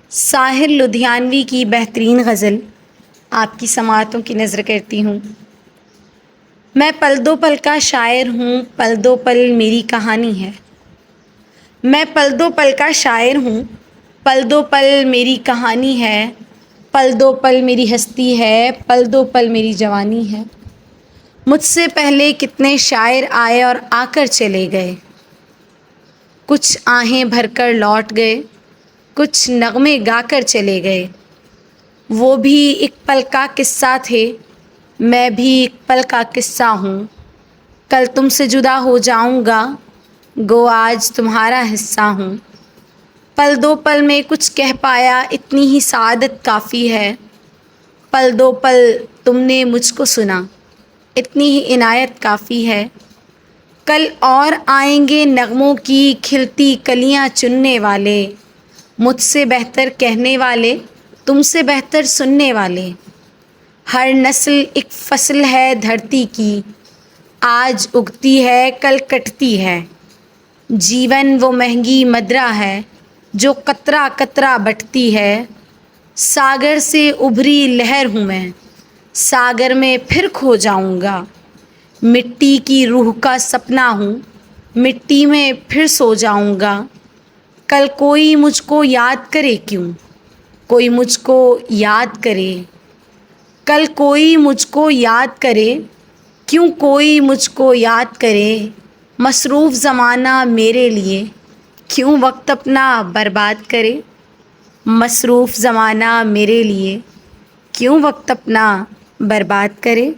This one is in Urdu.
ساحر لدھیانوی کی بہترین غزل آپ کی سماعتوں کی نظر کرتی ہوں۔ میں پل دو پل کا شاعر ہوں، پل دو پل میری کہانی ہے۔ میں پل دو پل کا شاعر ہوں، پل دو پل میری کہانی ہے۔ پل دو پل میری ہستی ہے، پل دو پل میری جوانی ہے۔ مجھ سے پہلے کتنے شاعر آئے اور آ کر چلے گئے، کچھ آہیں بھر کر لوٹ گئے، کچھ نغمے گا کر چلے گئے۔ وہ بھی ایک پل کا قصہ تھے، میں بھی ایک پل کا قصہ ہوں۔ کل تم سے جدا ہو جاؤں گا، گو آج تمہارا حصہ ہوں۔ پل دو پل میں کچھ کہہ پایا، اتنی ہی سعادت کافی ہے۔ پل دو پل تم نے مجھ کو سنا، اتنی ہی عنایت کافی ہے۔ کل اور آئیں گے نغموں کی کھلتی کلیاں چننے والے، مجھ سے بہتر کہنے والے، تم سے بہتر سننے والے۔ ہر نسل ایک فصل ہے دھرتی کی، آج اگتی ہے کل کٹتی ہے۔ جیون وہ مہنگی مدرا ہے جو قطرہ قطرہ بٹتی ہے۔ ساگر سے ابھری لہر ہوں میں، ساگر میں پھر کھو جاؤں گا۔ مٹی کی روح کا سپنا ہوں، مٹی میں پھر سو جاؤں گا۔ کل کوئی مجھ کو یاد کرے کیوں، کوئی مجھ کو یاد کرے۔ کل کوئی مجھ کو یاد کرے کیوں، کوئی مجھ کو یاد کرے۔ مصروف زمانہ میرے لیے کیوں وقت اپنا برباد کرے۔ مصروف زمانہ میرے لیے کیوں وقت اپنا برباد کرے۔